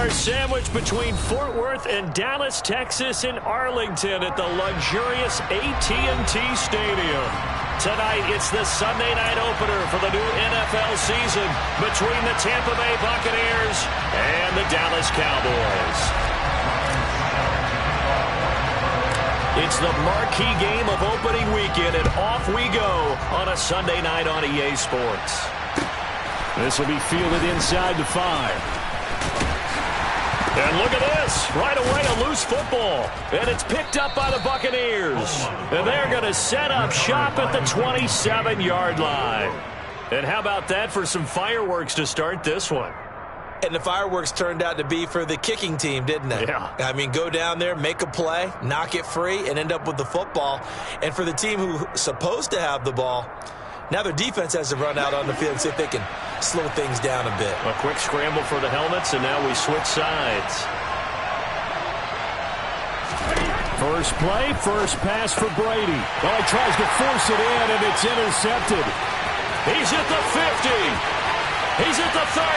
are sandwiched between Fort Worth and Dallas, Texas, and Arlington at the luxurious AT&T Stadium. Tonight, it's the Sunday night opener for the new NFL season between the Tampa Bay Buccaneers and the Dallas Cowboys. It's the marquee game of opening weekend, and off we go on a Sunday night on EA Sports. This will be fielded inside the 5. And look at this. Right away, a loose football. And it's picked up by the Buccaneers. And they're going to set up shop at the 27-yard line. And how about that for some fireworks to start this one? And the fireworks turned out to be for the kicking team, didn't they? Yeah. I mean, go down there, make a play, knock it free, and end up with the football. And for the team who's supposed to have the ball, now their defense has to run out on the field and see if they can slow things down a bit. A quick scramble for the helmets, and now we switch sides. First play, first pass for Brady. Well, he tries to force it in, and it's intercepted. He's at the 50. He's at the 30.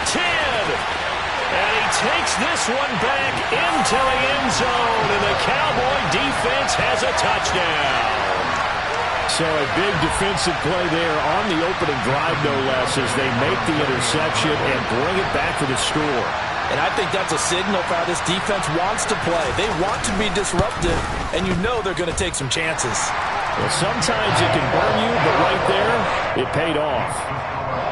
10. And he takes this one back into the end zone, and the Cowboy defense has a touchdown. So a big defensive play there on the opening drive, no less, as they make the interception and bring it back for the score. And I think that's a signal for how this defense wants to play. They want to be disruptive, and you know they're going to take some chances. Well, sometimes it can burn you, but right there, it paid off.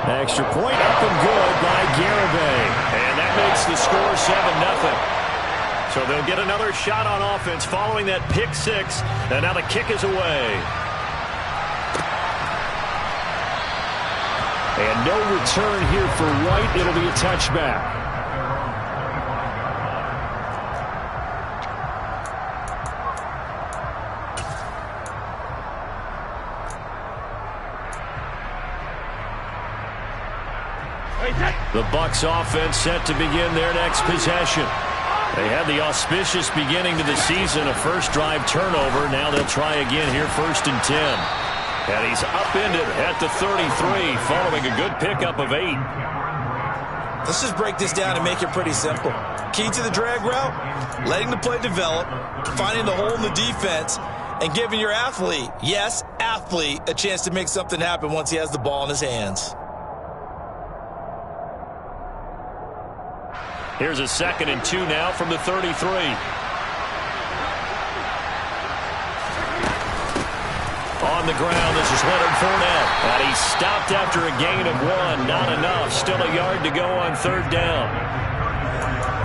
Extra point up and good by Garibay. And that makes the score 7-0. So they'll get another shot on offense following that pick six, and now the kick is away. And no return here for White. It'll be a touchback. The Bucs offense set to begin their next possession. They had the auspicious beginning to the season, a first drive turnover. Now they'll try again here, 1st and 10. And he's upended at the 33 following a good pickup of 8. Let's just break this down and make it pretty simple. Key to the drag route, letting the play develop, finding the hole in the defense, and giving your athlete, yes, athlete, a chance to make something happen once he has the ball in his hands. Here's a 2nd and 2 now from the 33. On the ground, this is Leonard Fournette. And he's stopped after a gain of 1. Not enough. Still a yard to go on 3rd down.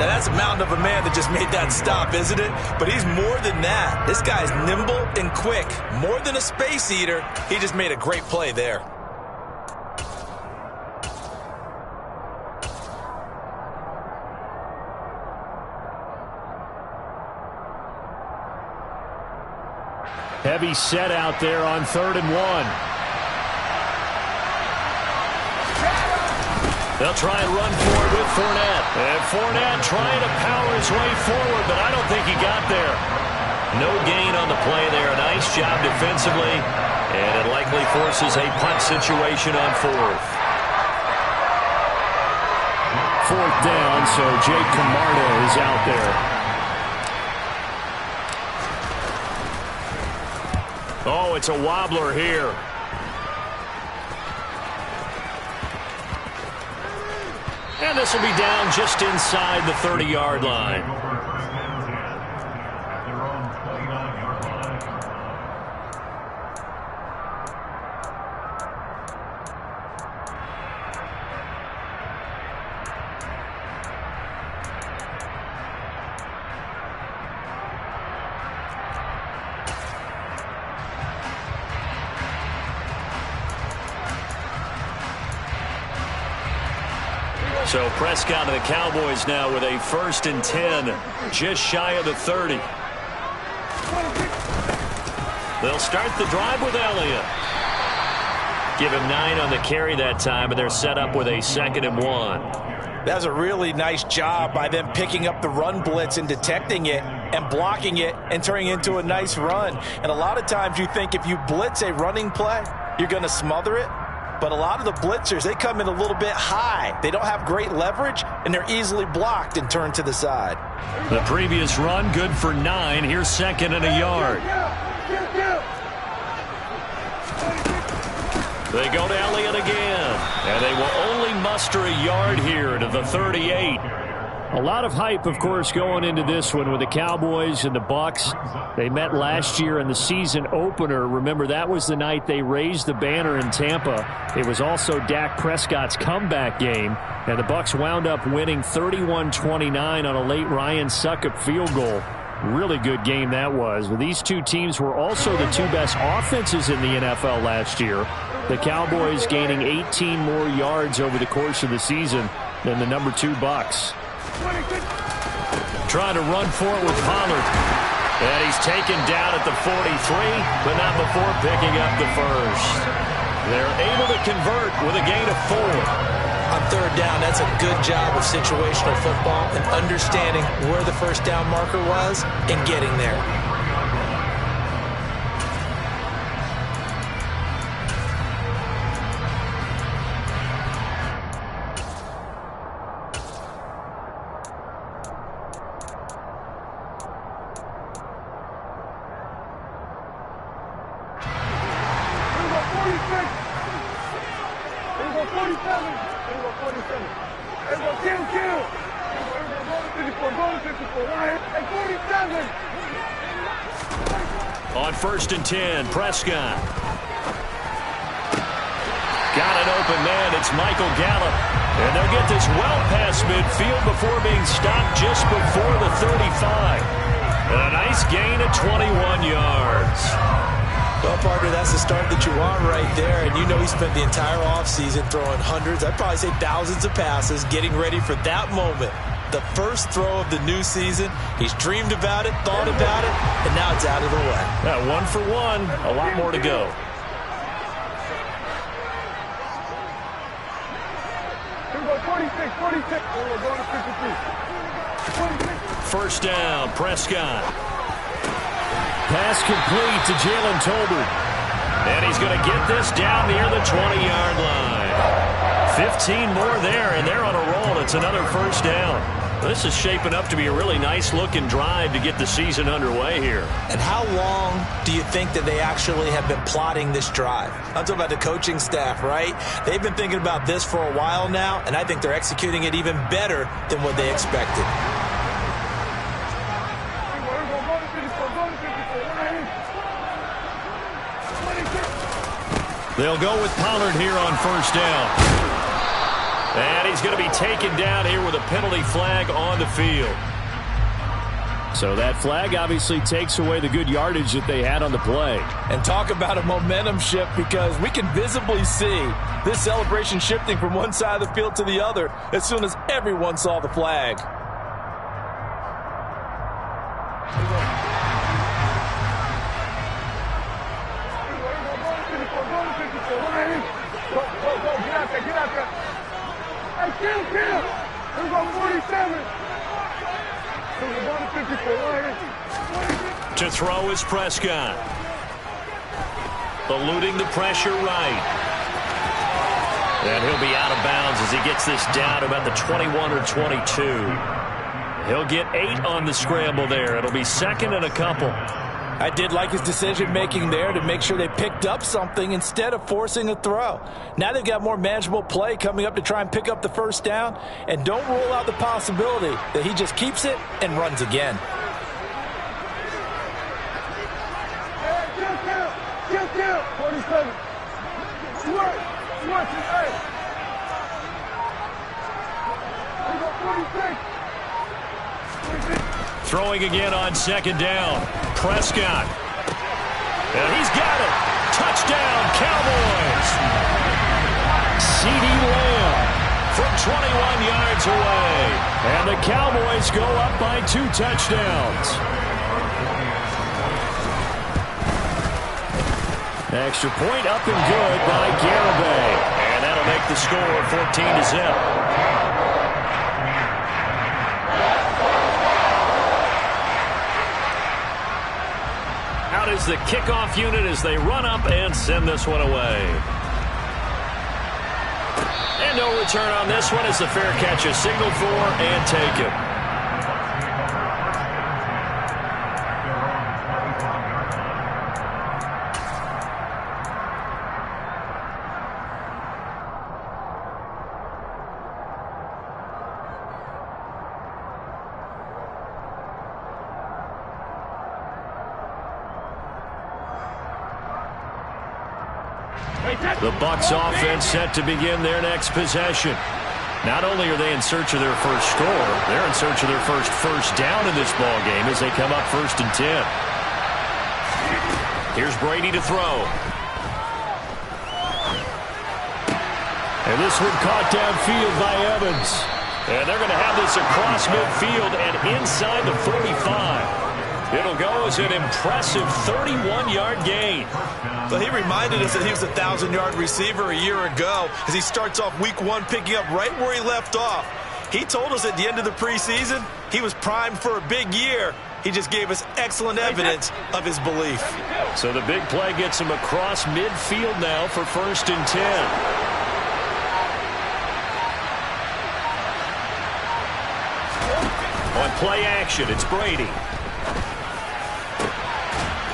Now, that's a mountain of a man that just made that stop, isn't it? But he's more than that. This guy's nimble and quick. More than a space eater. He just made a great play there. Heavy set out there on 3rd and 1. They'll try and run forward with Fournette. And Fournette trying to power his way forward, but I don't think he got there. No gain on the play there. Nice job defensively. And it likely forces a punt situation on 4th. 4th down, so Jake Camarda is out there. Oh, it's a wobbler here. And this will be down just inside the 30-yard line. So Prescott and the Cowboys now with a 1st and 10, just shy of the 30. They'll start the drive with Elliott. Give him 9 on the carry that time, and they're set up with a 2nd and 1. That's a really nice job by them picking up the run blitz and detecting it and blocking it and turning it into a nice run. And a lot of times you think if you blitz a running play, you're going to smother it. But a lot of the blitzers, they come in a little bit high. They don't have great leverage, and they're easily blocked and turned to the side. The previous run, good for 9. Here's 2nd and a yard. They go to Elliott again, and they will only muster a yard here to the 38. A lot of hype, of course, going into this one with the Cowboys and the Bucs. They met last year in the season opener. Remember, that was the night they raised the banner in Tampa. It was also Dak Prescott's comeback game, and the Bucs wound up winning 31-29 on a late Ryan Succop field goal. Really good game that was. But these two teams were also the two best offenses in the NFL last year. The Cowboys gaining 18 more yards over the course of the season than the number 2 Bucs. Trying to run for it with Pollard. And he's taken down at the 43, but not before picking up the first. They're able to convert with a gain of 4. On 3rd down, that's a good job of situational football and understanding where the first down marker was and getting there. On 1st and 10, Prescott. Got an open man. It's Michael Gallup. And they'll get this well past midfield before being stopped just before the 35. And a nice gain of 21 yards. Well, partner, that's the start that you want right there. And you know he spent the entire offseason throwing hundreds, I'd probably say thousands of passes, getting ready for that moment. The first throw of the new season. He's dreamed about it, thought about it, and now it's out of the way. 1 for 1. A lot more to go. First down, Prescott. Pass complete to Jalen Tolbert. And he's going to get this down near the 20-yard line. 15 more there, and they're on a roll. It's another first down. This is shaping up to be a really nice-looking drive to get the season underway here. And how long do you think that they actually have been plotting this drive? I'm talking about the coaching staff, right? They've been thinking about this for a while now, and I think they're executing it even better than what they expected. They'll go with Pollard here on first down. And he's going to be taken down here with a penalty flag on the field. So that flag obviously takes away the good yardage that they had on the play. And talk about a momentum shift, because we can visibly see this celebration shifting from one side of the field to the other as soon as everyone saw the flag. To throw is Prescott. Eluding the pressure right. And he'll be out of bounds as he gets this down about the 21 or 22. He'll get 8 on the scramble there. It'll be 2nd and a couple. I did like his decision-making there to make sure they picked up something instead of forcing a throw. Now they've got more manageable play coming up to try and pick up the first down. And don't rule out the possibility that he just keeps it and runs again. Throwing again on 2nd down. Prescott. And he's got it. Touchdown, Cowboys. CeeDee Lamb from 21 yards away. And the Cowboys go up by 2 touchdowns. Extra point up and good by Garibay. And that'll make the score 14-0. Out is the kickoff unit as they run up and send this one away. no return on this one as the fair catch is signaled for and taken. The Bucs offense set to begin their next possession. Not only are they in search of their first score, they're in search of their first down in this ball game as they come up 1st and 10. Here's Brady to throw. And this one caught downfield by Evans. And they're going to have this across midfield and inside the 45. It'll go as an impressive 31-yard gain. But he reminded us that he was a 1,000-yard receiver a year ago as he starts off week 1 picking up right where he left off. He told us at the end of the preseason he was primed for a big year. He just gave us excellent evidence of his belief. So the big play gets him across midfield now for 1st and 10. On play action, it's Brady.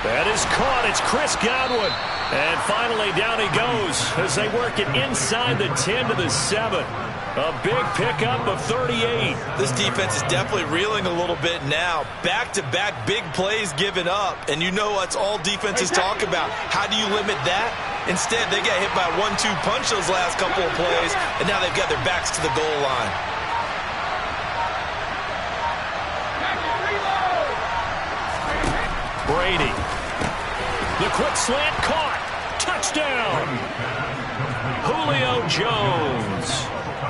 That is caught. It's Chris Godwin. And finally down he goes as they work it inside the 10 to the 7. A big pickup of 38. This defense is definitely reeling a little bit now. Back-to-back big plays given up. And you know what's all defenses talk about. How do you limit that? Instead, they got hit by a 1-2 punch those last couple of plays, and now they've got their backs to the goal line. Brady. The quick slant caught. Touchdown. Julio Jones.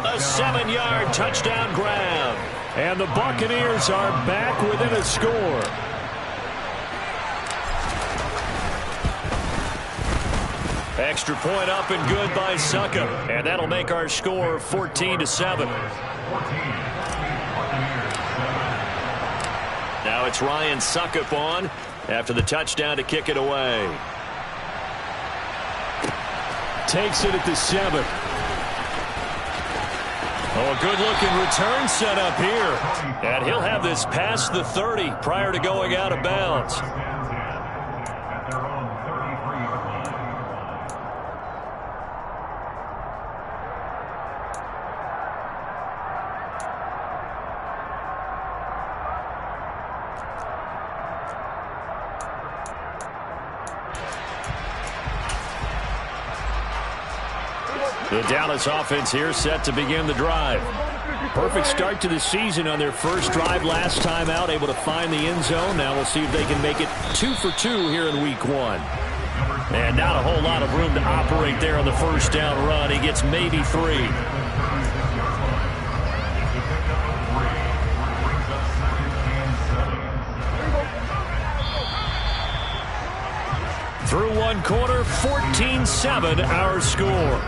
A 7-yard touchdown grab. And the Buccaneers are back within a score. Extra point up and good by Suckup. And that'll make our score 14-7. Now it's Ryan Suckup on after the touchdown to kick it away. Takes it at the 7. Oh, a good-looking return set up here. And he'll have this past the 30 prior to going out of bounds. The Dallas offense here set to begin the drive. Perfect start to the season on their first drive last time out, able to find the end zone. Now we'll see if they can make it 2 for 2 here in week 1. And not a whole lot of room to operate there on the first down run. He gets maybe 3. Through one quarter, 14-7 our score.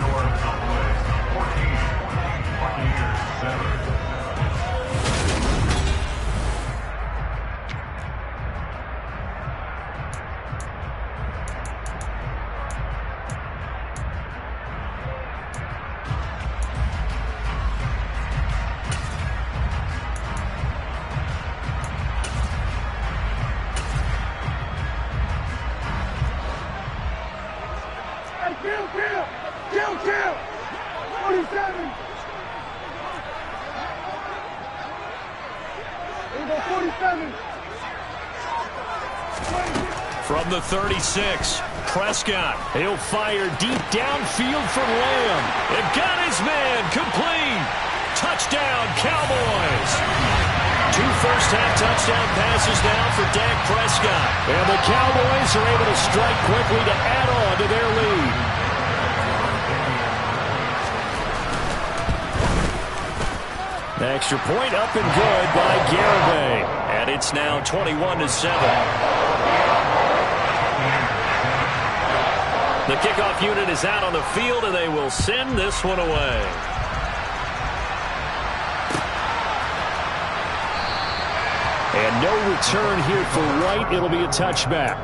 Kill! 47! Here we go, 47! From the 36, Prescott. He'll fire deep downfield for Lamb. It got his man complete. Touchdown, Cowboys. 2 first-half touchdown passes now for Dak Prescott. And the Cowboys are able to strike quickly to add on to their lead. The extra point up and good by Garibay. And it's now 21-7. The kickoff unit is out on the field, and they will send this one away. And no return here for Wright. It'll be a touchback.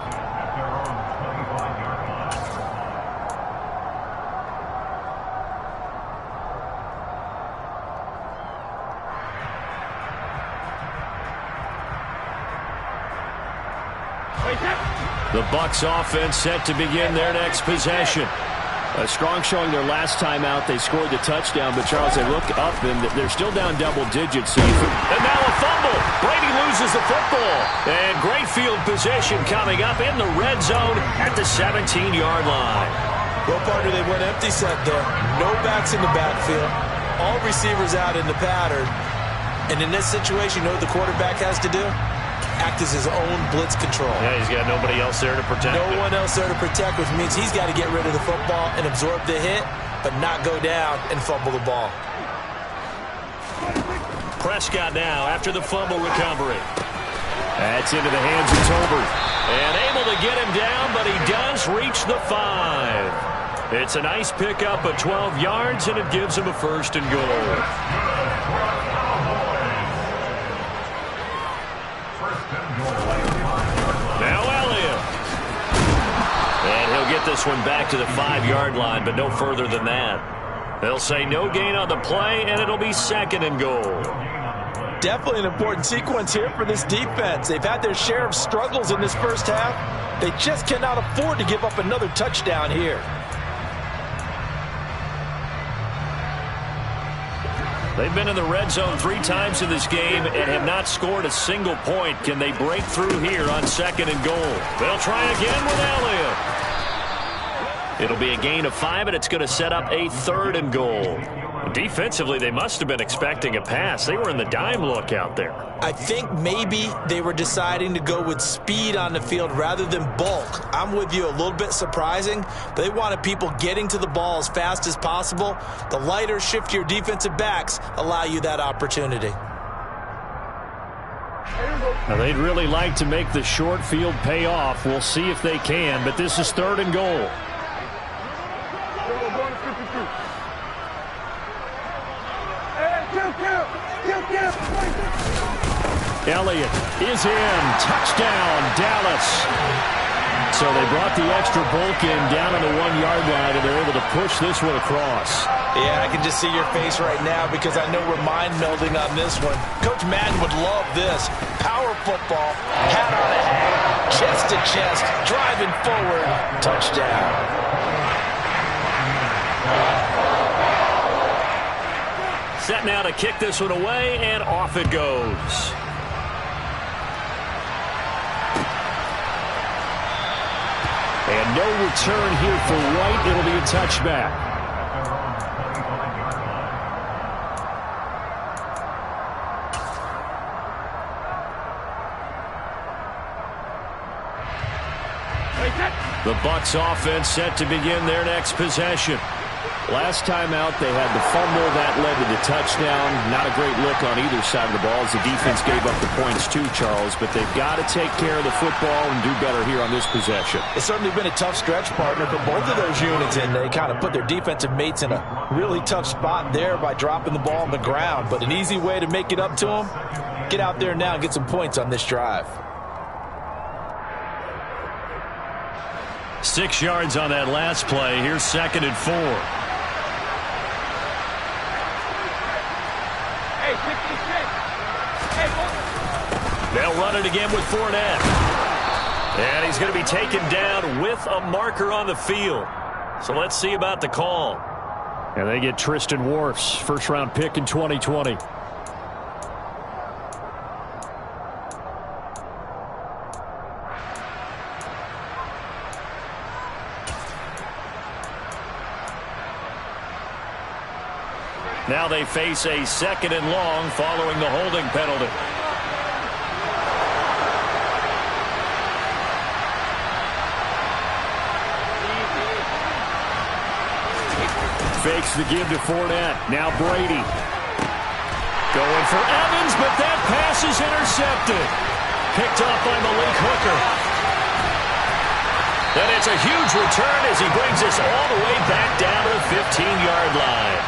The Bucs offense set to begin their next possession. A strong showing their last time out. They scored the touchdown, but Charles, they look up and they're still down double digits. And now a fumble. Brady loses the football. And great field position coming up in the red zone at the 17-yard line. Well, partner, they went empty set there. No backs in the backfield. All receivers out in the pattern. And in this situation, you know what the quarterback has to do? Act as his own blitz control. Yeah, he's got nobody else there to protect him. No one else there to protect, which means he's got to get rid of the football and absorb the hit, but not go down and fumble the ball. Prescott now after the fumble recovery. That's into the hands of Tolbert. And able to get him down, but he does reach the 5. It's a nice pickup of 12 yards, and it gives him a 1st and goal. Get this one back to the 5-yard line, but no further than that. They'll say no gain on the play, and it'll be 2nd and goal. Definitely an important sequence here for this defense. They've had their share of struggles in this first half. They just cannot afford to give up another touchdown here. They've been in the red zone 3 times in this game and have not scored a single point. Can they break through here on 2nd and goal? They'll try again with Elliott. It'll be a gain of 5, and it's going to set up a 3rd and goal. Defensively, they must have been expecting a pass. They were in the dime look out there. I think maybe they were deciding to go with speed on the field rather than bulk. I'm with you, a little bit surprising. They wanted people getting to the ball as fast as possible. The lighter, shiftier defensive backs allow you that opportunity. Now, they'd really like to make the short field pay off. We'll see if they can, but this is 3rd and goal. Elliott is in. Touchdown, Dallas. So they brought the extra bulk in down on the 1-yard line, and they're able to push this one across. Yeah, I can just see your face right now because I know we're mind melding on this one. Coach Madden would love this. Power football, hat on a hat, chest to chest, driving forward, touchdown. Set now to kick this one away, and off it goes. And no return here for White. It'll be a touchback. The Bucs offense set to begin their next possession. Last time out, they had the fumble. That led to the touchdown. Not a great look on either side of the ball as the defense gave up the points too, Charles. But they've got to take care of the football and do better here on this possession. It's certainly been a tough stretch, partner, but both of those units in, they kind of put their defensive mates in a really tough spot there by dropping the ball on the ground. But an easy way to make it up to them, get out there now and get some points on this drive. 6 yards on that last play. Here's 2nd and 4. They'll run it again with Fournette. And he's going to be taken down with a marker on the field. So let's see about the call. And they get Tristan Wirfs, first-round pick in 2020. Now they face a 2nd and long following the holding penalty. Fakes the give to Fournette. Now Brady. Going for Evans, but that pass is intercepted. Picked off by Malik Hooker. And it's a huge return as he brings us all the way back down to the 15-yard line.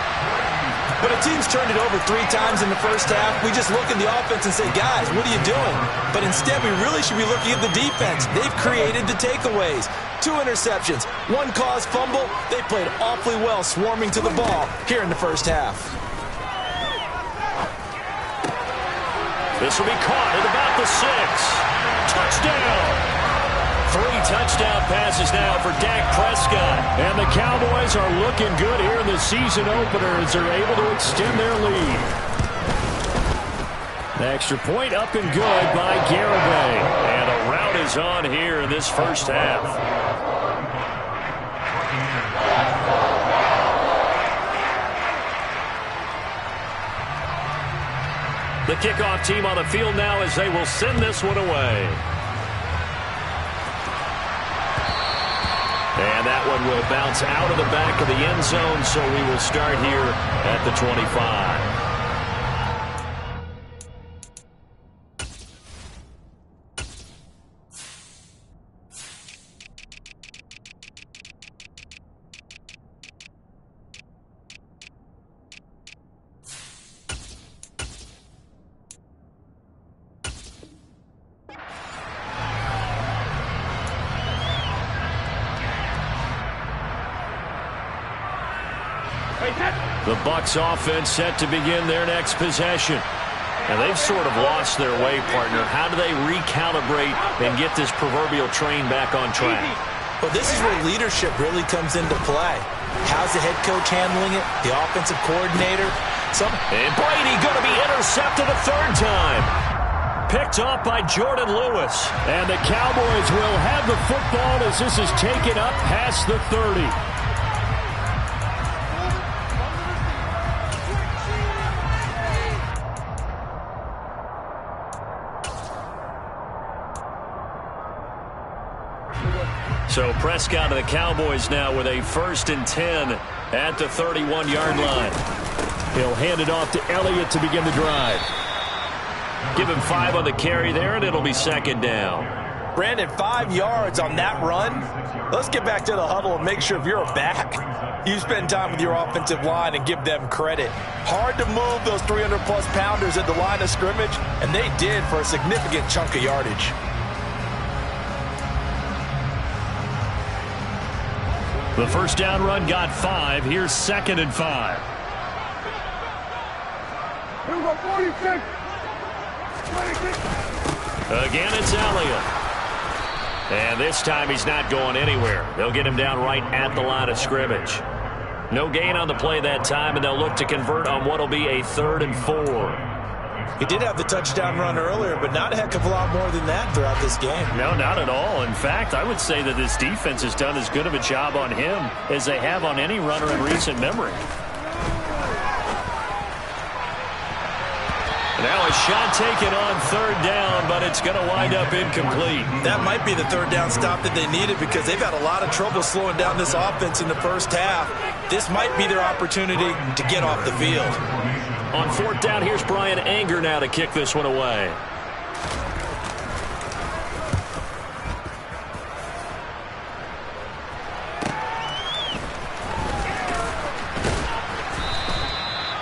But a team's turned it over 3 times in the first half. We just look at the offense and say, guys, what are you doing? But instead, we really should be looking at the defense. They've created the takeaways. 2 interceptions, 1 caused fumble. They played awfully well swarming to the ball here in the first half. This will be caught at about the 6. Touchdown! 3 touchdown passes now for Dak Prescott. And the Cowboys are looking good here in the season opener as they're able to extend their lead. The extra point up and good by Garibay. And a rout is on here in this first half. The kickoff team on the field now as they will send this one away. And that one will bounce out of the back of the end zone, so we will start here at the 25. The Bucs offense set to begin their next possession. And they've sort of lost their way, partner. How do they recalibrate and get this proverbial train back on track? Well, this is where leadership really comes into play. How's the head coach handling it? The offensive coordinator? And Brady going to be intercepted a third time. Picked off by Jordan Lewis. And the Cowboys will have the football as this is taken up past the 30. So Prescott and the Cowboys now with a 1st and 10 at the 31-yard line. He'll hand it off to Elliott to begin the drive. Give him 5 on the carry there, and it'll be 2nd down. Brandon, 5 yards on that run. Let's get back to the huddle and make sure if you're a back, you spend time with your offensive line and give them credit. Hard to move those 300-plus pounders at the line of scrimmage, and they did for a significant chunk of yardage. The first down run got 5. Here's 2nd and 5. Here we go, 46. 26. Again, it's Elliott. And this time he's not going anywhere. They'll get him down right at the line of scrimmage. No gain on the play that time, and they'll look to convert on what will be a 3rd and 4. He did have the touchdown run earlier, but not a heck of a lot more than that throughout this game. No, not at all. In fact, I would say that this defense has done as good of a job on him as they have on any runner in recent memory. Now a shot taken on 3rd down, but it's going to wind up incomplete. That might be the 3rd down stop that they needed because they've had a lot of trouble slowing down this offense in the first half. This might be their opportunity to get off the field. On 4th down, here's Brian Anger now to kick this one away.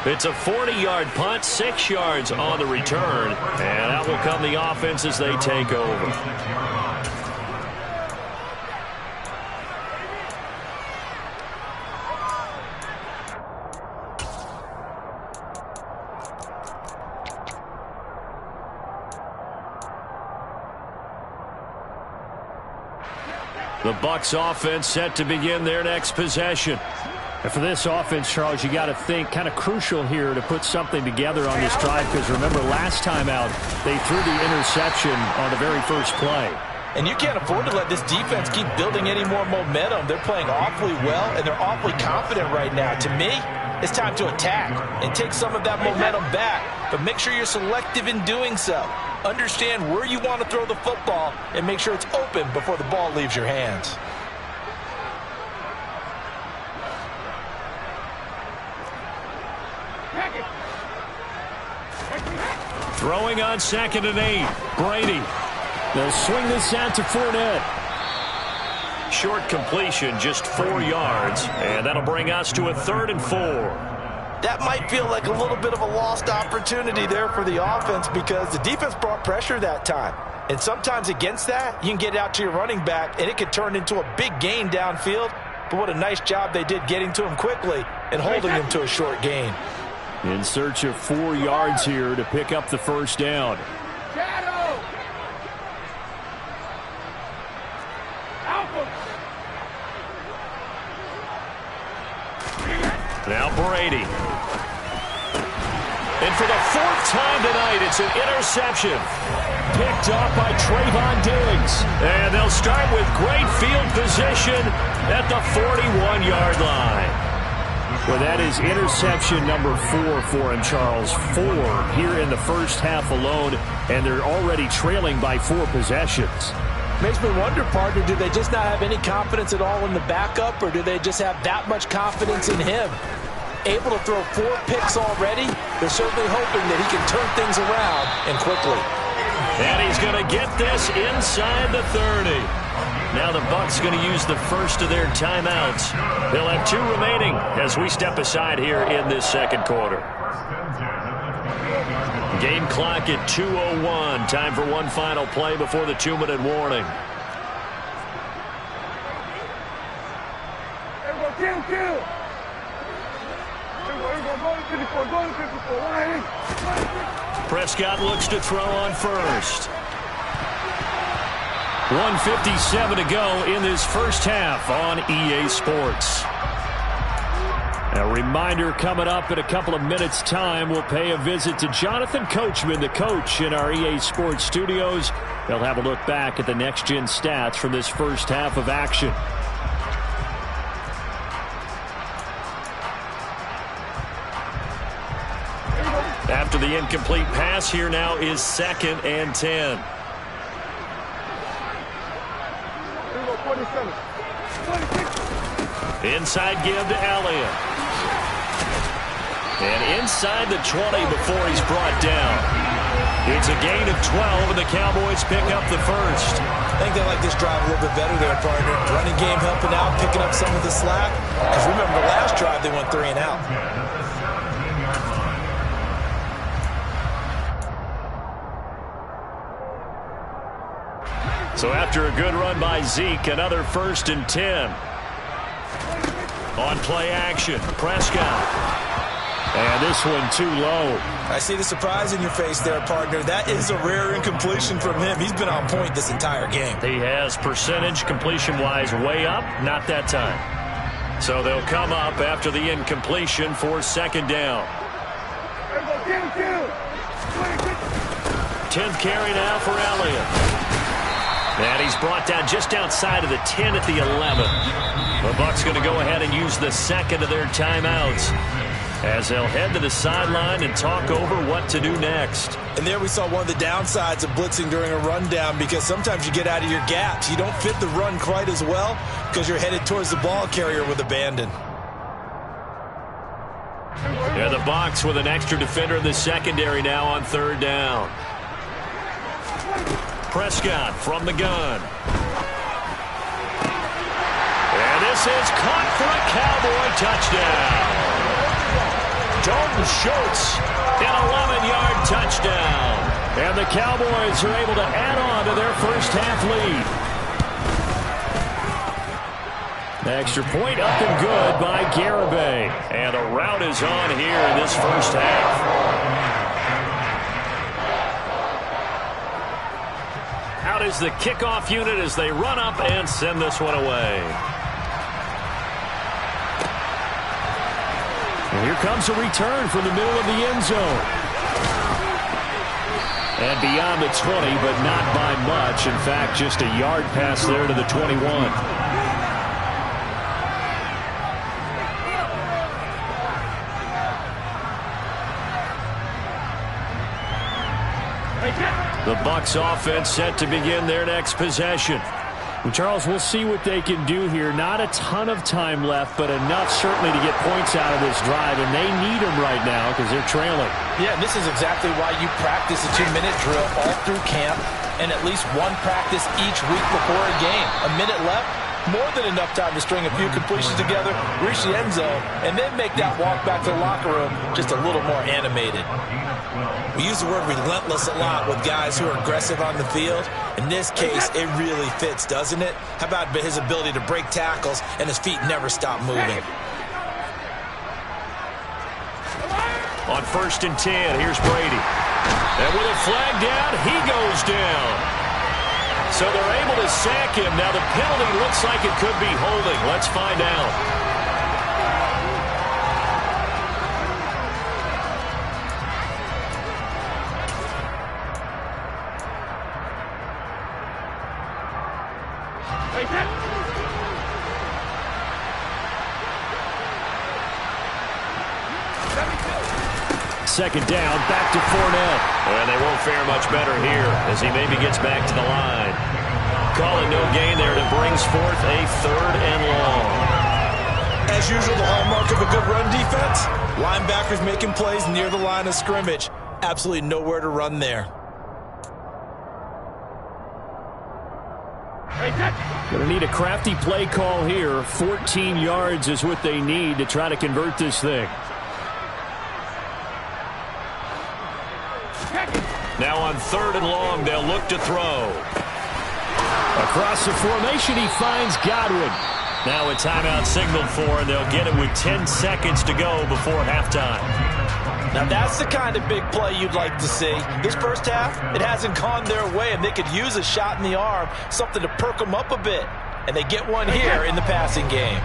It's a 40-yard punt, 6 yards on the return, and out will come the offense as they take over. The Bucs offense set to begin their next possession. And for this offense, Charles, you got to think kind of crucial here to put something together on this drive because remember last time out they threw the interception on the very first play. And you can't afford to let this defense keep building any more momentum. They're playing awfully well, and they're awfully confident right now. To me, it's time to attack and take some of that momentum back, but make sure you're selective in doing so. Understand where you want to throw the football and make sure it's open before the ball leaves your hands. Throwing on 2nd and 8. Brady. They'll swing this out to Fournette. Short completion, just 4 yards, and that'll bring us to a 3rd and 4. That might feel like a little bit of a lost opportunity there for the offense because the defense brought pressure that time. And sometimes against that, you can get out to your running back, and it could turn into a big gain downfield. But what a nice job they did getting to him quickly and holding him to a short gain. In search of 4 yards here to pick up the first down. Now Brady. And for the fourth time tonight, it's an interception. Picked off by Trayvon Diggs. And they'll start with great field position at the 41-yard line. Well, that is interception number 4 for him, Charles. 4 here in the first half alone, and they're already trailing by 4 possessions. Makes me wonder, partner, do they just not have any confidence at all in the backup, or do they just have that much confidence in him? Able to throw 4 picks already, they're certainly hoping that he can turn things around and quickly. And he's going to get this inside the 30. Now the Bucs going to use the first of their timeouts. They'll have 2 remaining as we step aside here in this second quarter. Game clock at 2:01. Time for one final play before the 2-minute warning. Kill. Prescott looks to throw on first. 1:57 to go in this first half on EA Sports. A reminder coming up in a couple of minutes' time, we'll pay a visit to Jonathan Coachman, the coach in our EA Sports studios. They'll have a look back at the next-gen stats from this first half of action. After the incomplete pass, here now is 2nd and 10. Inside give to Elliott. And inside the 20 before he's brought down. It's a gain of 12, and the Cowboys pick up the first. I think they like this drive a little bit better there, partner. Running game helping out, picking up some of the slack. Because remember, the last drive they went 3 and out. So after a good run by Zeke, another 1st and 10. On play action, Prescott. And this one too low. I see the surprise in your face there, partner. That is a rare incompletion from him. He's been on point this entire game. He has percentage completion-wise way up, not that time. So they'll come up after the incompletion for 2nd down. 10th carry now for Elliott. And he's brought down just outside of the 10 at the 11. The Bucs going to go ahead and use the 2nd of their timeouts as they'll head to the sideline and talk over what to do next. And there we saw one of the downsides of blitzing during a rundown, because sometimes you get out of your gaps. You don't fit the run quite as well because you're headed towards the ball carrier with abandon. Yeah, the Bucs with an extra defender in the secondary now on 3rd down. Prescott from the gun. And this is caught for a Cowboy touchdown. Dalton Schultz, an 11-yard touchdown. And the Cowboys are able to add on to their first half lead. The extra point up and good by Garibay. And a rout is on here in this first half. Out is the kickoff unit as they run up and send this one away. And here comes a return from the middle of the end zone. And beyond the 20, but not by much. In fact, just a yard pass there to the 21. The Bucs offense set to begin their next possession. Well, Charles, we'll see what they can do here. Not a ton of time left, but enough certainly to get points out of this drive, and they need them right now because they're trailing. Yeah, and this is exactly why you practice a 2-minute drill all through camp and at least one practice each week before a game. A minute left, more than enough time to string a few completions together, reach the end zone, and then make that walk back to the locker room just a little more animated. We use the word relentless a lot with guys who are aggressive on the field. In this case, it really fits, doesn't it? How about his ability to break tackles and his feet never stop moving? On 1st and 10, here's Brady. And with a flag down, he goes down. So they're able to sack him. Now the penalty looks like it could be holding. Let's find out. Second down, back to Fournette. And they won't fare much better here as he maybe gets back to the line. Call it no gain there, and it brings forth a 3rd and long. As usual, the hallmark of a good run defense, linebackers making plays near the line of scrimmage. Absolutely nowhere to run there. Going to need a crafty play call here. 14 yards is what they need to try to convert this thing. Now on 3rd and long, they'll look to throw. Across the formation, he finds Godwin. Now a timeout signaled for, and they'll get it with 10 seconds to go before halftime. Now that's the kind of big play you'd like to see. This first half, it hasn't gone their way, and they could use a shot in the arm, something to perk them up a bit. And they get one here in the passing game.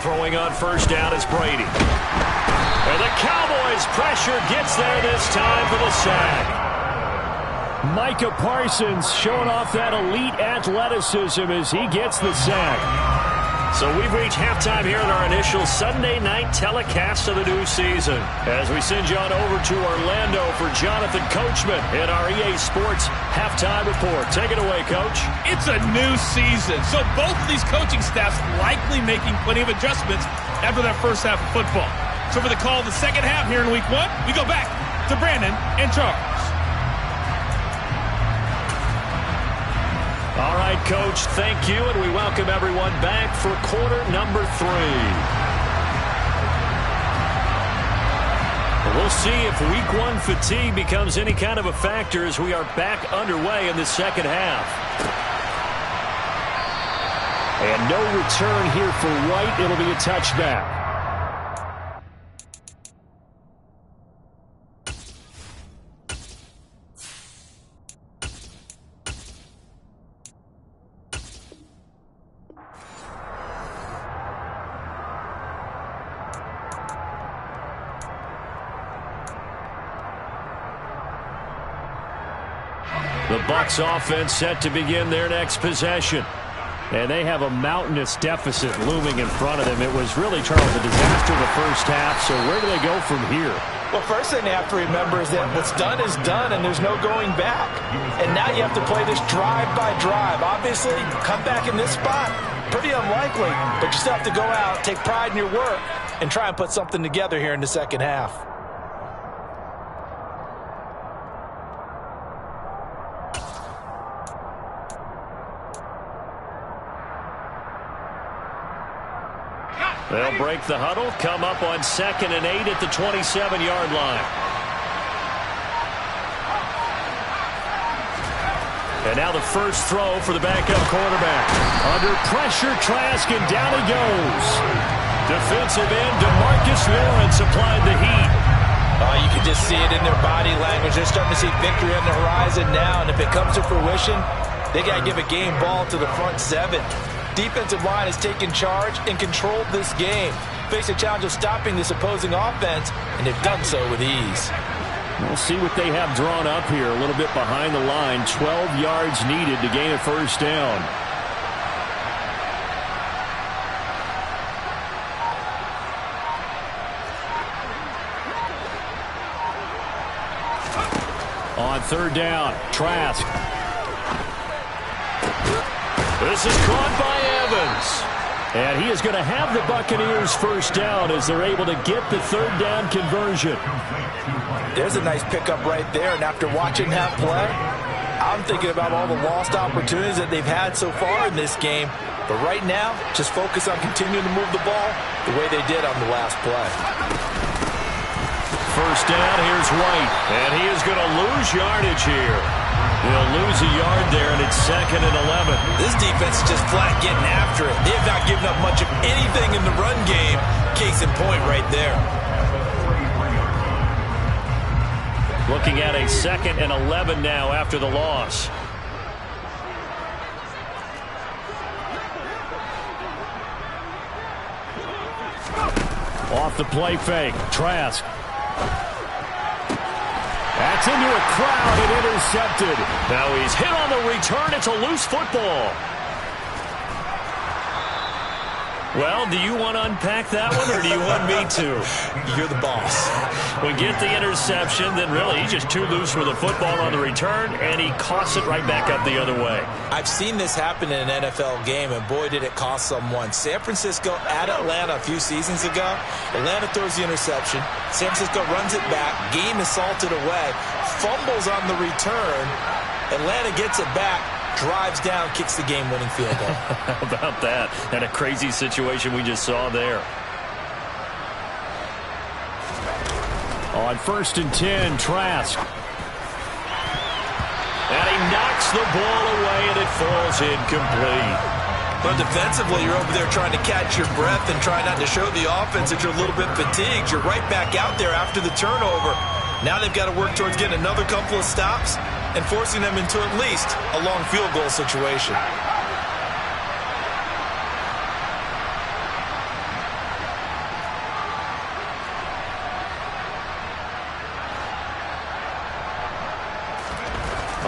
Throwing on first down is Brady. And the Cowboys' pressure gets there this time for the sack. Micah Parsons showing off that elite athleticism as he gets the sack. So we've reached halftime here in our initial Sunday night telecast of the new season. As we send you on over to Orlando for Jonathan Coachman in our EA Sports halftime report. Take it away, Coach. It's a new season, so both of these coaching staffs likely making plenty of adjustments after that first half of football. So for the call of the second half here in Week 1, we go back to Brandon and Charles. All right, Coach, thank you, and we welcome everyone back for quarter number 3. We'll see if Week 1 fatigue becomes any kind of a factor as we are back underway in the second half. And no return here for White. It'll be a touchback. The Bucs offense set to begin their next possession. And they have a mountainous deficit looming in front of them. It was really, Charles, a disaster the first half. So where do they go from here? Well, first thing they have to remember is that what's done is done, and there's no going back. And now you have to play this drive by drive. Obviously, come back in this spot, pretty unlikely. But you still have to go out, take pride in your work, and try and put something together here in the second half. They'll break the huddle, come up on 2nd and 8 at the 27-yard line. And now the first throw for the backup quarterback. Under pressure, Trask, and down he goes. Defensive end DeMarcus Lawrence applied the heat. Oh, you can just see it in their body language. They're starting to see victory on the horizon now, and if it comes to fruition, they got to give a game ball to the front 7. Defensive line has taken charge and controlled this game. Face a challenge of stopping this opposing offense, and they've done so with ease. We'll see what they have drawn up here. A little bit behind the line. 12 yards needed to gain a first down. On 3rd down, Trask. This is caught by Evans. And he is going to have the Buccaneers first down as they're able to get the 3rd down conversion. There's a nice pickup right there, and after watching that play, I'm thinking about all the lost opportunities that they've had so far in this game. But right now, just focus on continuing to move the ball the way they did on the last play. First down, here's White. And he is going to lose yardage here. He'll lose a yard there, and it's 2nd and 11. This defense is just flat getting after it. They have not given up much of anything in the run game. Case in point right there. Looking at a 2nd and 11 now after the loss. off the play fake. Trask. That's into a crowd and intercepted. Now he's hit on the return. It's a loose football. Well, do you want to unpack that one, or do you want me to? You're the boss. We get the interception, then really he's just too loose with the football on the return, and he coughs it right back up the other way. I've seen this happen in an NFL game, and boy, did it cost someone. San Francisco at Atlanta a few seasons ago. Atlanta throws the interception. San Francisco runs it back. Game is salted away. Fumbles on the return. Atlanta gets it back. Drives down, kicks the game-winning field goal. How about that? And a crazy situation we just saw there. On 1st and 10, Trask. And he knocks the ball away, and it falls incomplete. But defensively, you're over there trying to catch your breath and try not to show the offense that you're a little bit fatigued. You're right back out there after the turnover. Now they've got to work towards getting another couple of stops and forcing them into at least a long field goal situation.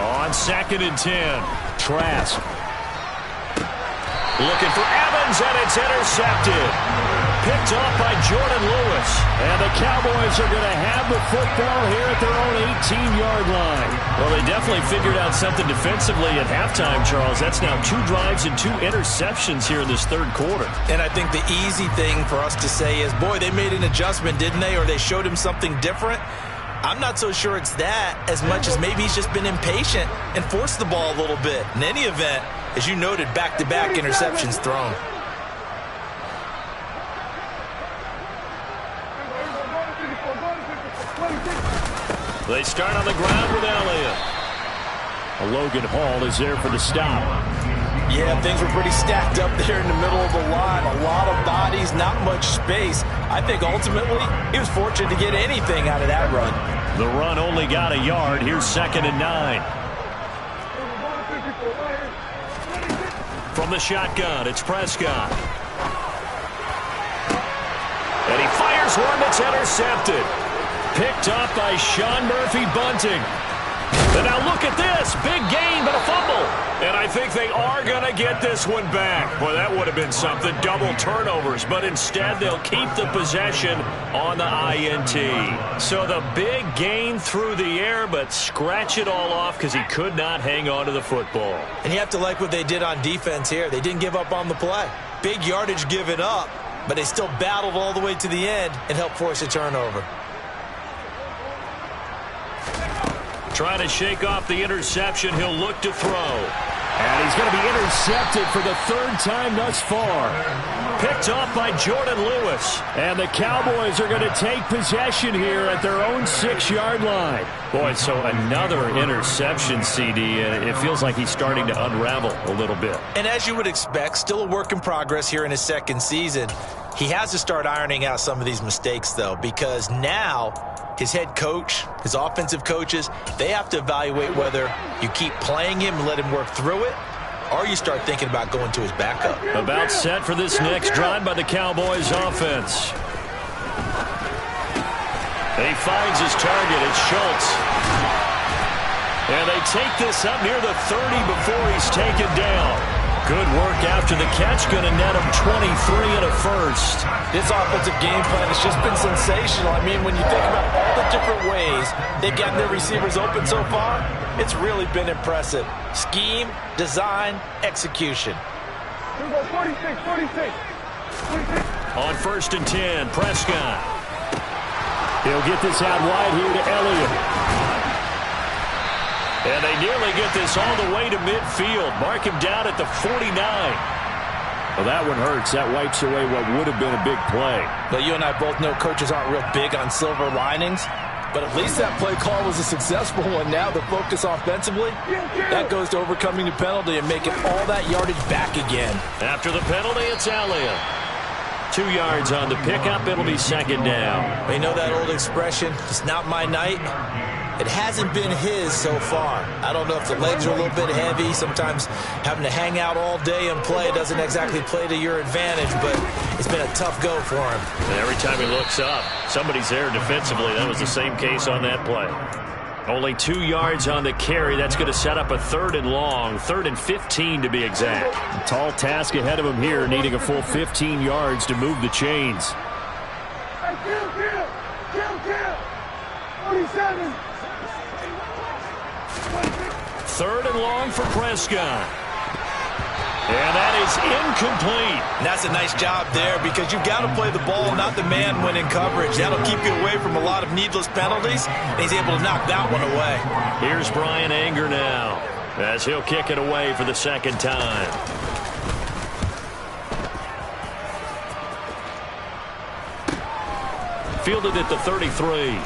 On 2nd and 10, Trask. Looking for Evans, and it's intercepted. Picked off by Jordan Lewis. And the Cowboys are going to have the football here at their own 18-yard line. Well, they definitely figured out something defensively at halftime, Charles. That's now 2 drives and 2 interceptions here in this third quarter. And I think the easy thing for us to say is, boy, they made an adjustment, didn't they? Or they showed him something different. I'm not so sure it's that as much as maybe he's just been impatient and forced the ball a little bit. In any event, as you noted, back-to-back interceptions thrown. They start on the ground with Elliott. Logan Hall is there for the stop. Yeah, things were pretty stacked up there in the middle of the line. A lot of bodies, not much space. I think ultimately he was fortunate to get anything out of that run. The run only got a yard. Here's 2nd and 9. From the shotgun, it's Prescott. And he fires one that's intercepted. Picked up by Sean Murphy-Bunting. And now look at this. Big gain, but a fumble. And I think they are going to get this one back. Boy, that would have been something. Double turnovers. But instead, they'll keep the possession on the INT. So the big gain through the air, but scratch it all off because he could not hang on to the football. And you have to like what they did on defense here. They didn't give up on the play. Big yardage given up, but they still battled all the way to the end and helped force a turnover. Trying to shake off the interception. He'll look to throw. And he's going to be intercepted for the 3rd time thus far. Picked off by Jordan Lewis. And the Cowboys are going to take possession here at their own 6-yard line. Boy, so another interception, CD. And it feels like he's starting to unravel a little bit. And as you would expect, still a work in progress here in his 2nd season. He has to start ironing out some of these mistakes, though, because now his head coach, his offensive coaches, they have to evaluate whether you keep playing him and let him work through it, or you start thinking about going to his backup. About set for this next drive by the Cowboys offense. And he finds his target. It's Schultz. And they take this up near the 30 before he's taken down. Good work after the catch. Going to net him 23 and a first. This offensive game plan has just been sensational. I mean, when you think about all the different ways they've gotten their receivers open so far, it's really been impressive. Scheme, design, execution. 46. On 1st and 10, Prescott. He'll get this out wide here to Elliott. And they nearly get this all the way to midfield. Mark him down at the 49. Well, that one hurts. That wipes away what would have been a big play. But you and I both know coaches aren't real big on silver linings. But at least that play call was a successful one. Now the focus offensively, that goes to overcoming the penalty and making all that yardage back again. After the penalty, it's Elliott. 2 yards on the pickup. It'll be 2nd down. You know that old expression, it's not my night. It hasn't been his so far. I don't know if the legs are a little bit heavy. Sometimes having to hang out all day and play doesn't exactly play to your advantage, but it's been a tough go for him. And every time he looks up, somebody's there defensively. That was the same case on that play. Only 2 yards on the carry. That's going to set up a 3rd and long, 3rd and 15 to be exact. A tall task ahead of him here, needing a full 15 yards to move the chains. Hey, kill. 47. 3rd and long for Prescott. And that is incomplete. And that's a nice job there because you've got to play the ball, not the man when in coverage. That'll keep you away from a lot of needless penalties, and he's able to knock that one away. Here's Brian Anger now as he'll kick it away for the 2nd time. Fielded at the 33.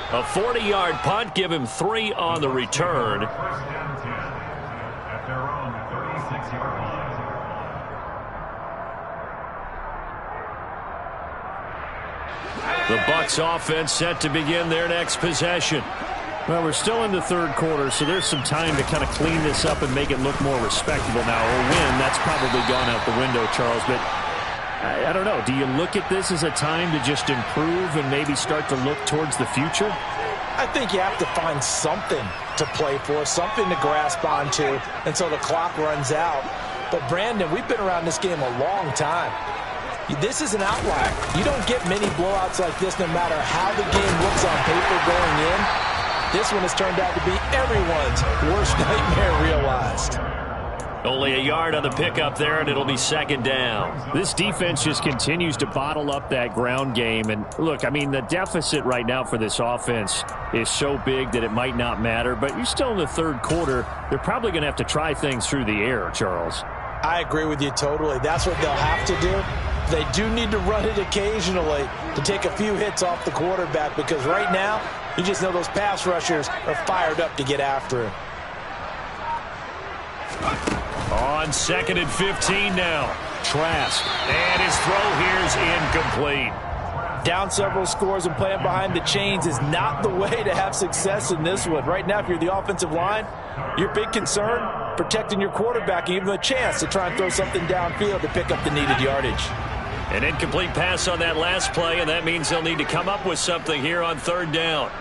A 40-yard punt, give him 3 on the return. The Bucs offense set to begin their next possession. Well, we're still in the 3rd quarter, so there's some time to kind of clean this up and make it look more respectable now. A win, that's probably gone out the window, Charles, but I don't know. Do you look at this as a time to just improve and maybe start to look towards the future? I think you have to find something to play for, something to grasp onto until the clock runs out. But, Brandon, we've been around this game a long time. This is an outlier. You don't get many blowouts like this no matter how the game looks on paper going in. This one has turned out to be everyone's worst nightmare realized. Only a yard on the pickup there, and it'll be 2nd down. This defense just continues to bottle up that ground game. And, look, I mean, the deficit right now for this offense is so big that it might not matter. But you're still in the 3rd quarter. They're probably going to have to try things through the air, Charles. I agree with you totally. That's what they'll have to do. They do need to run it occasionally to take a few hits off the quarterback because right now, you just know those pass rushers are fired up to get after him. On 2nd and 15 now. Trask. And his throw here is incomplete. Down several scores and playing behind the chains is not the way to have success in this one. Right now, if you're the offensive line, your big concern, protecting your quarterback and giving him a chance to try and throw something downfield to pick up the needed yardage. An incomplete pass on that last play, and that means they'll need to come up with something here on 3rd down.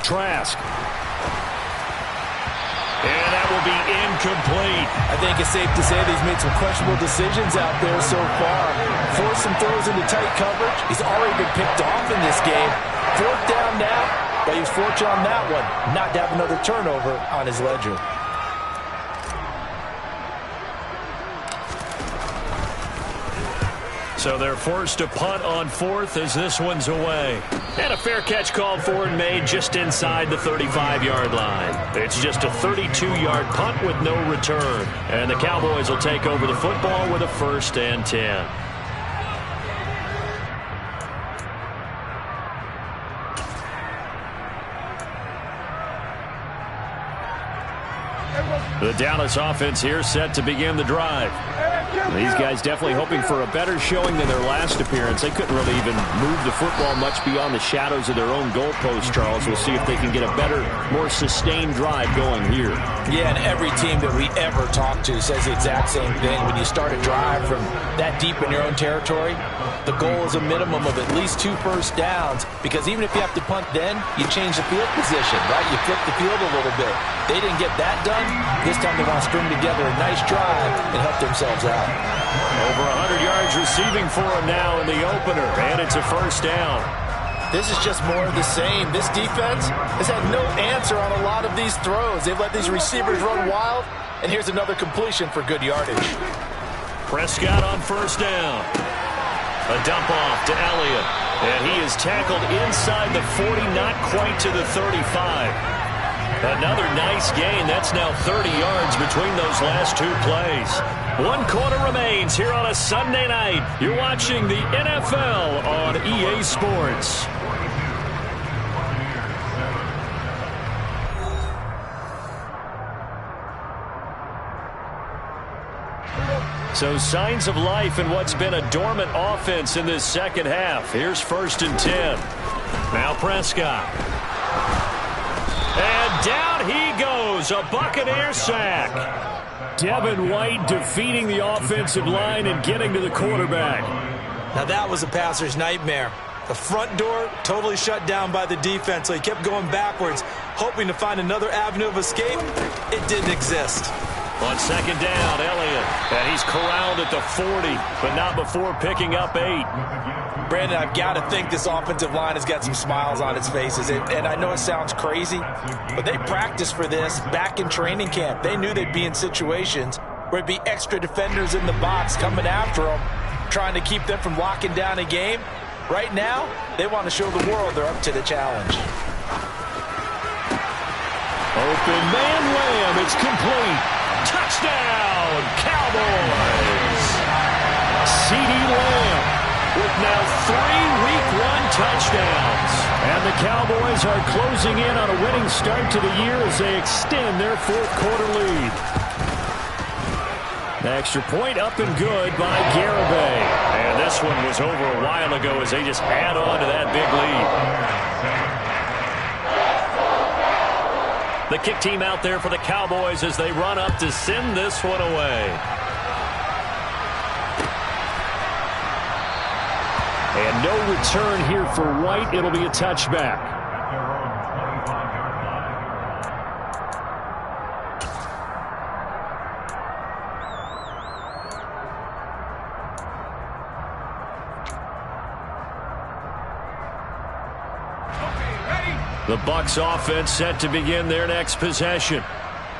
Trask. And that will be incomplete. I think it's safe to say that he's made some questionable decisions out there so far. Forced some throws into tight coverage. He's already been picked off in this game. 4th down now, but he was fortunate on that one not to have another turnover on his ledger. So they're forced to punt on 4th as this one's away. And a fair catch called for and made just inside the 35-yard line. It's just a 32-yard punt with no return. And the Cowboys will take over the football with a 1st and 10. The Dallas offense here set to begin the drive. These guys definitely hoping for a better showing than their last appearance. They couldn't really even move the football much beyond the shadows of their own goalpost, Charles. We'll see if they can get a better, more sustained drive going here. Yeah, and every team that we ever talk to says the exact same thing. When you start a drive from that deep in your own territory, the goal is a minimum of at least 2 first downs, because even if you have to punt then, you change the field position, right? You flip the field a little bit. They didn't get that done. This time they want to string together a nice drive and help themselves out. Over 100 yards receiving for him now in the opener, and it's a 1st down. This is just more of the same. This defense has had no answer on a lot of these throws. They've let these receivers run wild, and here's another completion for good yardage. Prescott on 1st down. A dump off to Elliott, and he is tackled inside the 40, not quite to the 35. Another nice gain. That's now 30 yards between those last two plays. 1 quarter remains here on a Sunday night. You're watching the NFL on EA Sports. So signs of life in what's been a dormant offense in this second half. Here's 1st and 10. Now Prescott. And down he goes, a Buccaneer sack. Devin White defeating the offensive line and getting to the quarterback. Now that was a passer's nightmare. The front door totally shut down by the defense, so he kept going backwards, hoping to find another avenue of escape. It didn't exist. On 2nd down, Elliott. And he's corralled at the 40, but not before picking up 8. Brandon, I've got to think this offensive line has got some smiles on its faces. And I know it sounds crazy, but they practiced for this back in training camp. They knew they'd be in situations where it'd be extra defenders in the box coming after them, trying to keep them from locking down a game. Right now, they want to show the world they're up to the challenge. Open man Lamb. It's complete. Touchdown, Cowboys. CeeDee Lamb with now 3 Week 1 touchdowns. And the Cowboys are closing in on a winning start to the year as they extend their 4th quarter lead. The extra point up and good by Garibay. And this one was over a while ago as they just add on to that big lead. The kick team out there for the Cowboys as they run up to send this one away. And no return here for White. It'll be a touchback. The Bucs offense set to begin their next possession.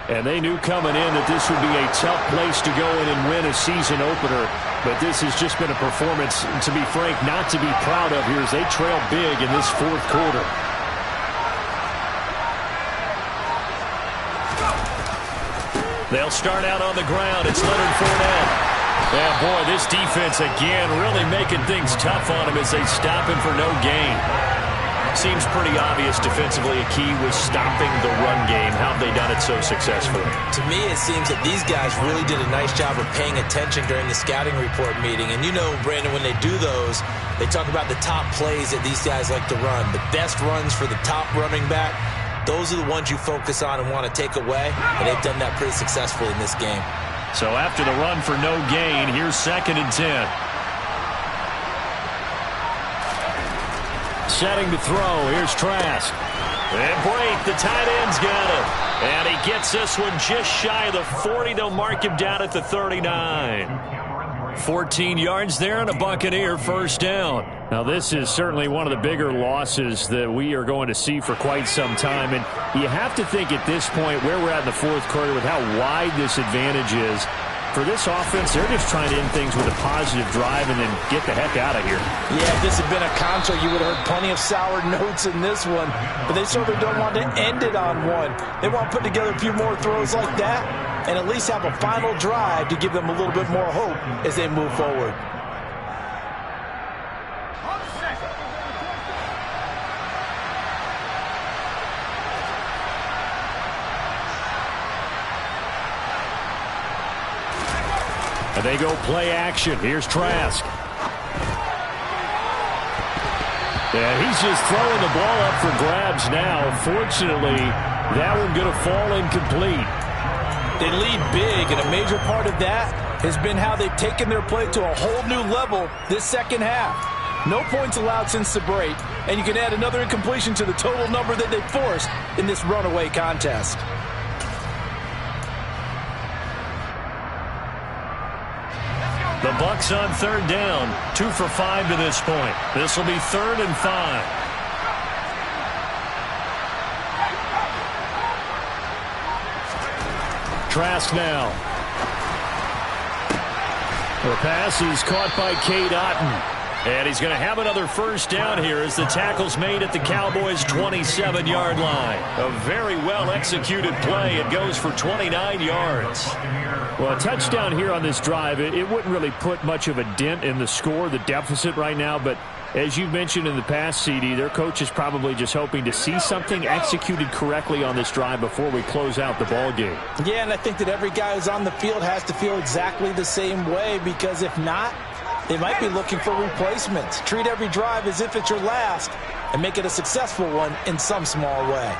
And they knew coming in that this would be a tough place to go in and win a season opener. But this has just been a performance, to be frank, not to be proud of here as they trail big in this 4th quarter. They'll start out on the ground. It's Leonard Fournette. And boy, this defense again really making things tough on him as they stop him for no gain. Seems pretty obvious defensively a key was stopping the run game. How have they done it so successfully? To me, it seems that these guys really did a nice job of paying attention during the scouting report meeting. And you know, Brandon, when they do those, they talk about the top plays that these guys like to run. The best runs for the top running back, those are the ones you focus on and want to take away. And they've done that pretty successfully in this game. So after the run for no gain, here's 2nd and 10. Setting to throw. Here's Trask. And break. The tight end's got it. And he gets this one just shy of the 40. They'll mark him down at the 39. 14 yards there and a Buccaneer 1st down. Now this is certainly one of the bigger losses that we are going to see for quite some time. And you have to think at this point where we're at in the 4th quarter with how wide this advantage is. For this offense, they're just trying to end things with a positive drive and then get the heck out of here. Yeah, if this had been a contra, you would have heard plenty of sour notes in this one. But they certainly don't want to end it on one. They want to put together a few more throws like that and at least have a final drive to give them a little bit more hope as they move forward. And they go play action. Here's Trask. And he's just throwing the ball up for grabs now. Fortunately, that one going to fall incomplete. They lead big, and a major part of that has been how they've taken their play to a whole new level this second half. No points allowed since the break, and you can add another incompletion to the total number that they forced in this runaway contest. The Bucs on 3rd down, 2 for 5 to this point. This will be 3rd and 5. Trask now. The pass is caught by Cade Otton. And he's going to have another first down here as the tackle's made at the Cowboys' 27-yard line. A very well-executed play. It goes for 29 yards. Well, a touchdown here on this drive, it wouldn't really put much of a dent in the score, the deficit right now, but as you've mentioned in the past, CD, their coach is probably just hoping to see something executed correctly on this drive before we close out the ball game. Yeah, and I think that every guy who's on the field has to feel exactly the same way, because if not, they might be looking for replacements. Treat every drive as if it's your last and make it a successful one in some small way.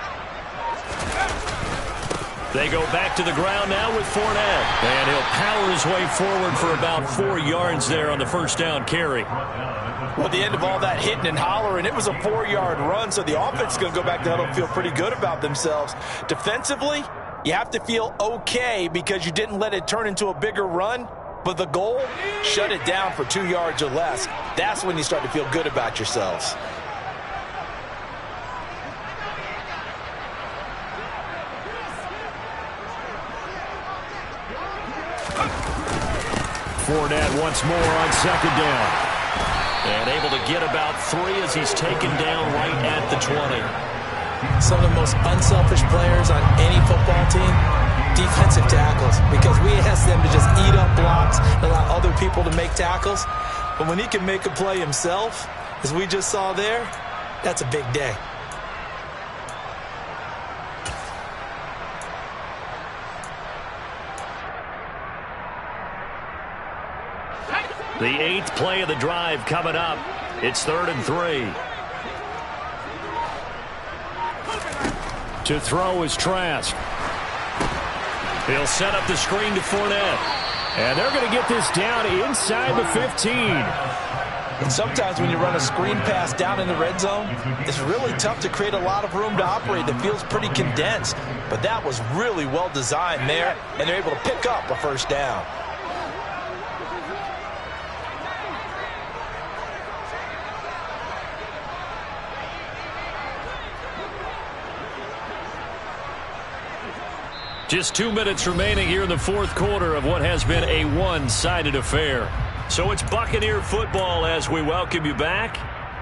They go back to the ground now with Fournette. And he'll power his way forward for about 4 yards there on the first down carry. Well, at the end of all that hitting and hollering, it was a 4-yard run, so the offense is going to go back to huddle and feel pretty good about themselves. Defensively, you have to feel okay because you didn't let it turn into a bigger run, but the goal, shut it down for 2 yards or less. That's when you start to feel good about yourselves. Fournette once more on second down. And able to get about 3 as he's taken down right at the 20. Some of the most unselfish players on any football team, defensive tackles, because we ask them to just eat up blocks and allow other people to make tackles. But when he can make a play himself, as we just saw there, that's a big day. The 8th play of the drive coming up. It's 3rd and 3. To throw is Trask. He'll set up the screen to Fournette. And they're going to get this down inside the 15. And sometimes when you run a screen pass down in the red zone, it's really tough to create a lot of room to operate. It feels pretty condensed. But that was really well designed there, and they're able to pick up a first down. Just 2 minutes remaining here in the fourth quarter of what has been a one-sided affair. So it's Buccaneer football as we welcome you back.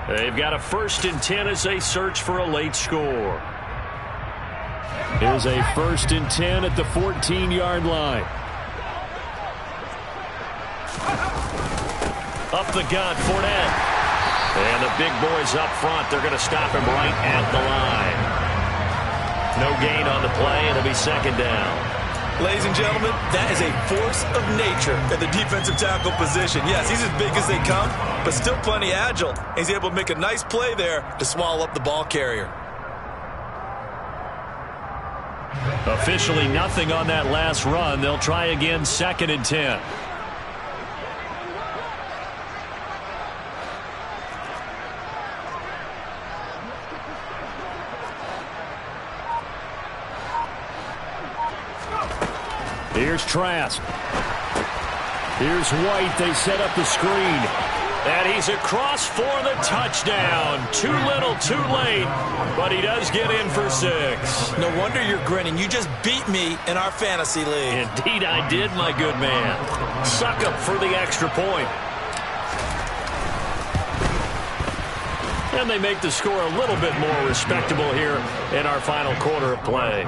They've got a 1st and 10 as they search for a late score. Here's a 1st and 10 at the 14-yard line. Up the gut, Fournette. And the big boys up front, they're going to stop him right at the line. No gain on the play, and it'll be 2nd down. Ladies and gentlemen, that is a force of nature at the defensive tackle position. Yes, he's as big as they come, but still plenty agile. He's able to make a nice play there to swallow up the ball carrier. Officially nothing on that last run. They'll try again 2nd and 10. Here's Trask. Here's White. They set up the screen. And he's across for the touchdown. Too little, too late. But he does get in for 6. No wonder you're grinning. You just beat me in our fantasy league. Indeed I did, my good man. Suck up for the extra point. And they make the score a little bit more respectable here in our final quarter of play.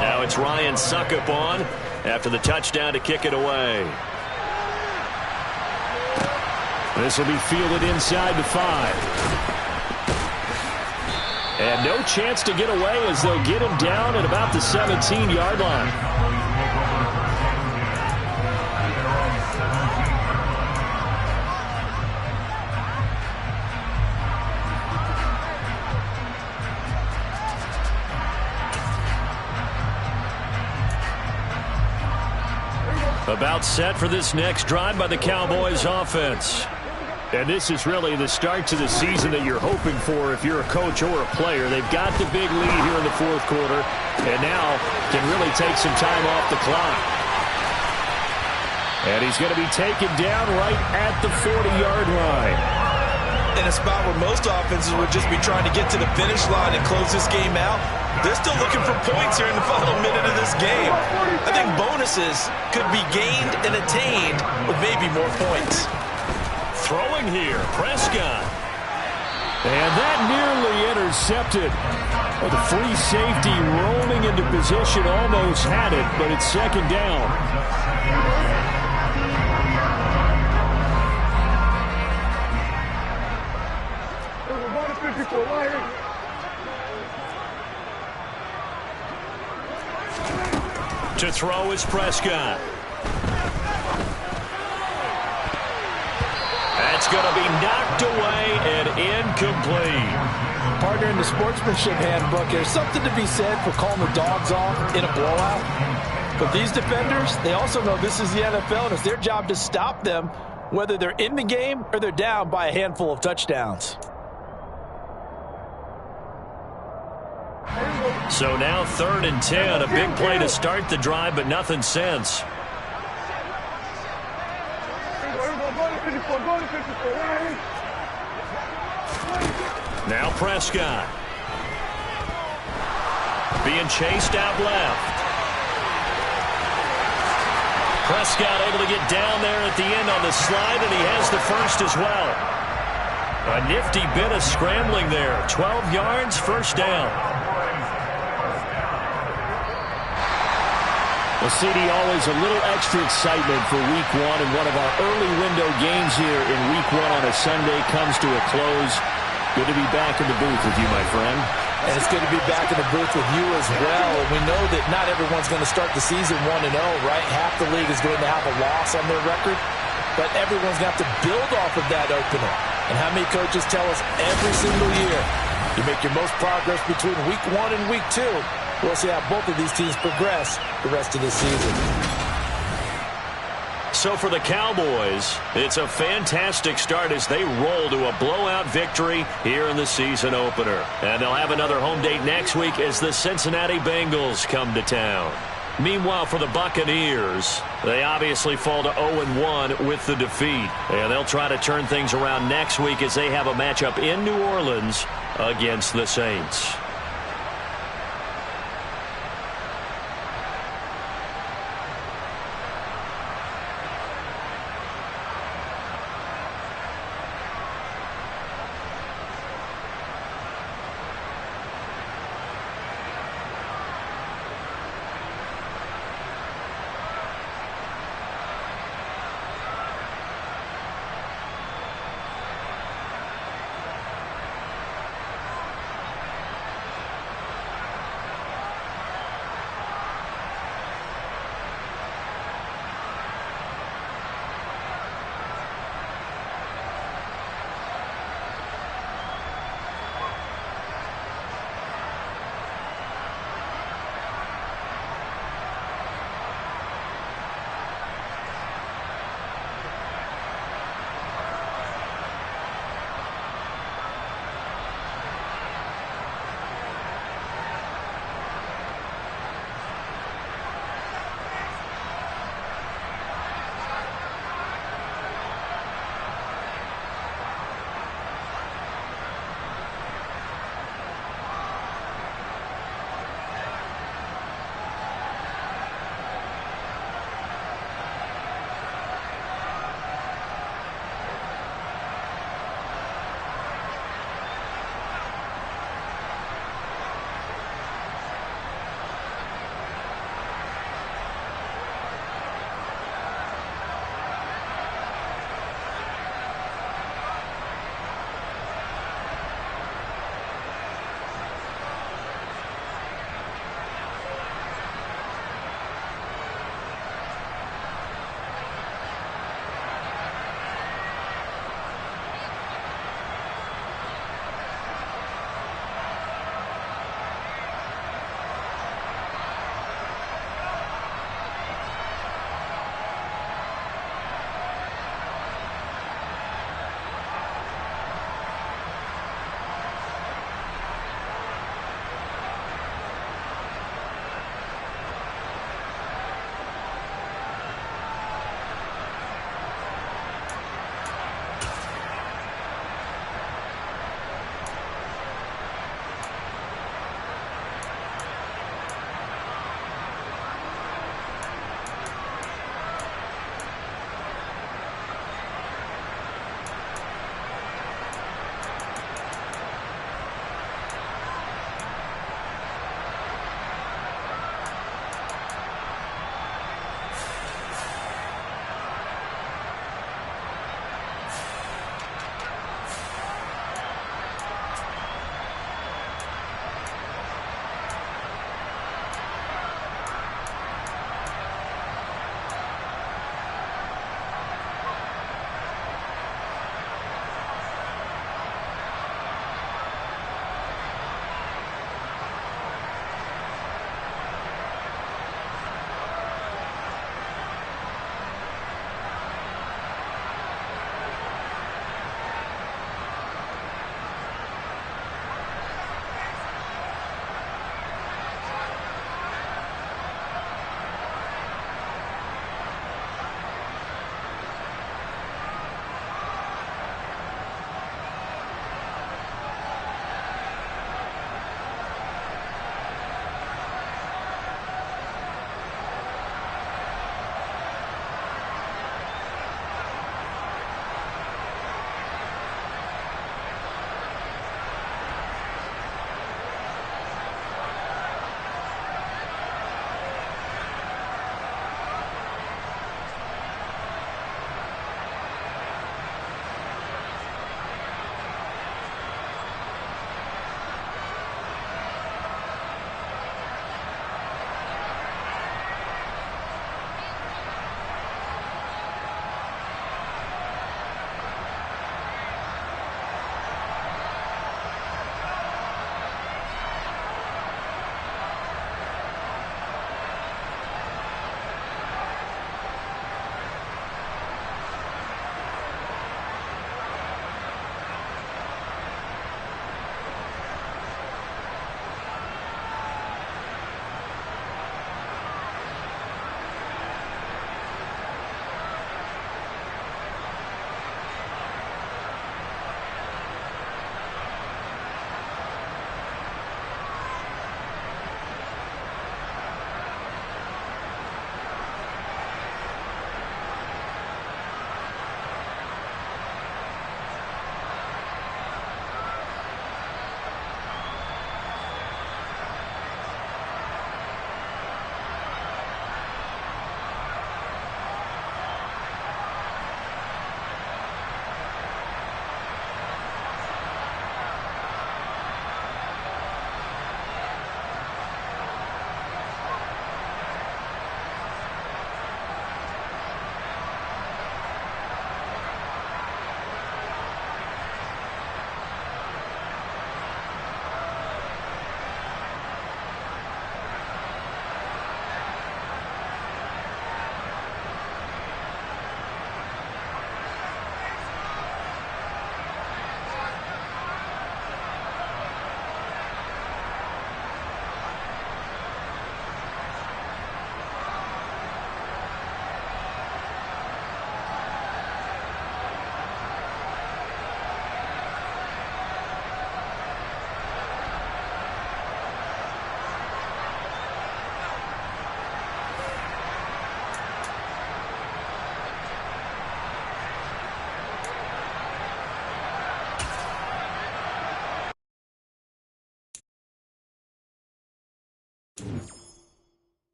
Now it's Ryan Suckup on after the touchdown to kick it away. This will be fielded inside the 5. And no chance to get away as they'll get him down at about the 17-yard line. About set for this next drive by the Cowboys offense. And this is really the start to the season that you're hoping for if you're a coach or a player. They've got the big lead here in the fourth quarter and now can really take some time off the clock. And he's going to be taken down right at the 40-yard line. in a spot where most offenses would just be trying to get to the finish line and close this game out. They're still looking for points here in the final minute of this game. I think bonuses could be gained and attained with maybe more points. Throwing here, Prescott. And that nearly intercepted. Well, the free safety rolling into position almost had it, but it's second down. To throw is Prescott. That's going to be knocked away and incomplete. Partner, in the sportsmanship handbook, there's something to be said for calling the dogs off in a blowout. But these defenders, they also know this is the NFL, and it's their job to stop them, whether they're in the game or they're down by a handful of touchdowns. So now 3rd and 10, a big play to start the drive, but nothing since. Now Prescott. Being chased out left. Prescott able to get down there at the end on the slide, and he has the first as well. A nifty bit of scrambling there. 12 yards, first down. Well, CD, always a little extra excitement for Week 1, and one of our early window games here in Week 1 on a Sunday comes to a close. Good to be back in the booth with you, my friend. And it's good to be back in the booth with you as well. We know that not everyone's going to start the season 1-0, right? Half the league is going to have a loss on their record, but everyone's going to have to build off of that opener. And how many coaches tell us every single year, you make your most progress between Week 1 and Week 2. We'll see how both of these teams progress the rest of the season. So for the Cowboys, it's a fantastic start as they roll to a blowout victory here in the season opener. And they'll have another home date next week as the Cincinnati Bengals come to town. Meanwhile, for the Buccaneers, they obviously fall to 0-1 with the defeat. And they'll try to turn things around next week as they have a matchup in New Orleans against the Saints.